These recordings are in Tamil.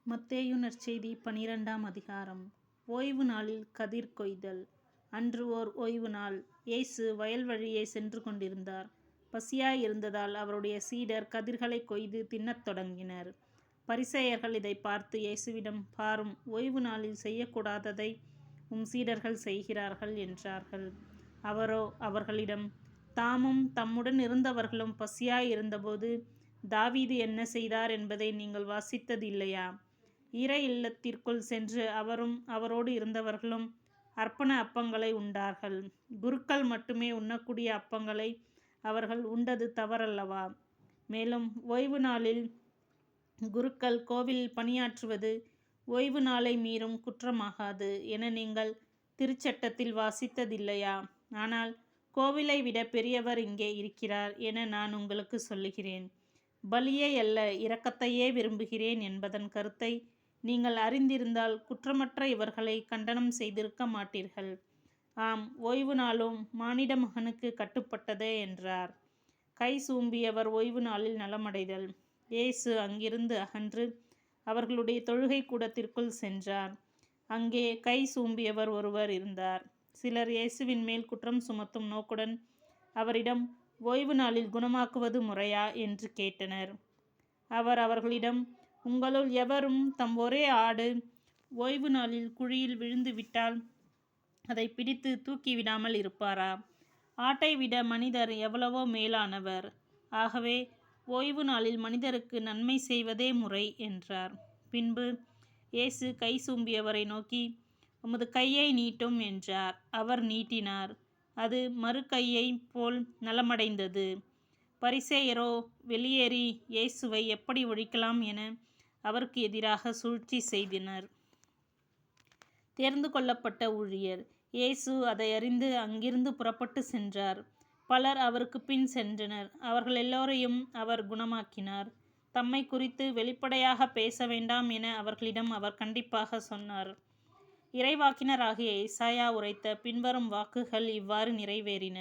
மத்தேயு நற்செய்தி 12ஆம் அதிகாரம். ஓய்வு நாளில் கதிர் கொய்தல். அன்று ஓர் ஓய்வு நாள். இயேசு வயல் வழியே சென்று கொண்டிருந்தார். பசியாயிருந்ததால் அவருடைய சீடர் கதிர்களை கொய்து தின்னத் தொடங்கினர். பரிசேயர்கள் இதை பார்த்து இயேசுவிடம், பாரும், ஓய்வு நாளில் செய்யக்கூடாததை உம் சீடர்கள் செய்கிறார்கள் என்றார்கள். அவரோ அவர்களிடம், தாமும் தம்முடன் இருந்தவர்களும் பசியாயிருந்தபோது தாவீது என்ன செய்தார் என்பதை நீங்கள் வாசித்ததில்லையா? இறை இல்லத்திற்குள் சென்று அவரும் அவரோடு இருந்தவர்களும் அர்ப்பண அப்பங்களை உண்டார்கள். குருக்கள் மட்டுமே உண்ணக்கூடிய அப்பங்களை அவர்கள் உண்டது தவறல்லவா? மேலும் ஓய்வு நாளில் குருக்கள் கோவிலில் பணியாற்றுவது ஓய்வு நாளை மீறும் குற்றமாகாது என நீங்கள் திருச்சட்டத்தில் வாசித்ததில்லையா? ஆனால் கோவிலை விட பெரியவர் இங்கே இருக்கிறார் என நான் உங்களுக்கு சொல்லுகிறேன். பலியை அல்ல, இரக்கத்தையே விரும்புகிறேன் என்பதன் கருத்தை நீங்கள் அறிந்திருந்தால் குற்றமற்ற இவர்களை கண்டனம் செய்திருக்க மாட்டீர்கள். ஆம், ஓய்வு நாளும் மானிட மகனுக்கு கட்டுப்பட்டதே என்றார். கை சூம்பியவர் ஓய்வு நாளில் நலமடைதல். இயேசு அங்கிருந்து அகன்று அவர்களுடைய தொழுகை கூடத்திற்குள் சென்றார். அங்கே கை சூம்பியவர் ஒருவர் இருந்தார். சிலர் இயேசுவின் மேல் குற்றம் சுமத்தும் நோக்குடன் அவரிடம், ஓய்வு நாளில் குணமாக்குவது முறையா என்று கேட்டனர். அவர் அவர்களிடம், உங்களுள் எவரும் தம் ஒரே ஆடு ஓய்வு நாளில் குழியில் விழுந்து விட்டால் அதை பிடித்து தூக்கிவிடாமல் இருப்பாரா? ஆட்டை விட மனிதர் எவ்வளவோ மேலானவர். ஆகவே ஓய்வு நாளில் மனிதருக்கு நன்மை செய்வதே முறை என்றார். பின்பு இயேசு கை சூம்பியவரை நோக்கி, உமது கையை நீட்டும் என்றார். அவர் நீட்டினார். அது மறு கையைப் போல் நலமடைந்தது. பரிசேயரோ வெளியேறி இயேசுவை எப்படி ஒழிக்கலாம் என அவருக்கு எதிராக சூழ்ச்சி செய்தனர். தேர்ந்து கொள்ளப்பட்ட ஊழியர். இயேசு அதை அறிந்து அங்கிருந்து புறப்பட்டு சென்றார். பலர் அவருக்கு பின் சென்றனர். அவர்கள் எல்லோரையும் அவர் குணமாக்கினார். தம்மை குறித்து வெளிப்படையாக பேச வேண்டாம் என அவர்களிடம் அவர் கண்டிப்பாக சொன்னார். இறைவாக்கினராகிய ஏசாயா உரைத்த பின்வரும் வாக்குகள் இவ்வாறு நிறைவேறின.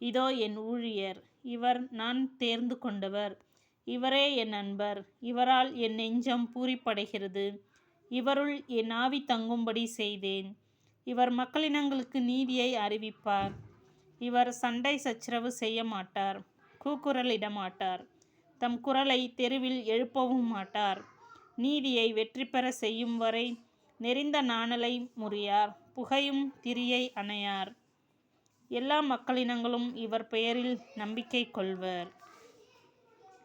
இதோ என் ஊழியர், இவர் நான் தேர்ந்து கொண்டவர், இவரே என் நண்பர், இவரால் என் நெஞ்சம் பூரிப்படைகிறது, இவருள் என் ஆவி தங்கும்படி செய்தேன். இவர் மக்களினங்களுக்கு நீதியை அறிவிப்பார். இவர் சண்டை சச்சரவு செய்ய மாட்டார், கூக்குரலிடமாட்டார், தம் குரலை தெருவில் எழுப்பவும் மாட்டார். நீதியை வெற்றி பெற செய்யும் வரை நெரிந்த நாணலை முறியார், புகையும் திரியை அணையார். எல்லா மக்களினங்களும் இவர் பெயரில் நம்பிக்கை கொள்வர்.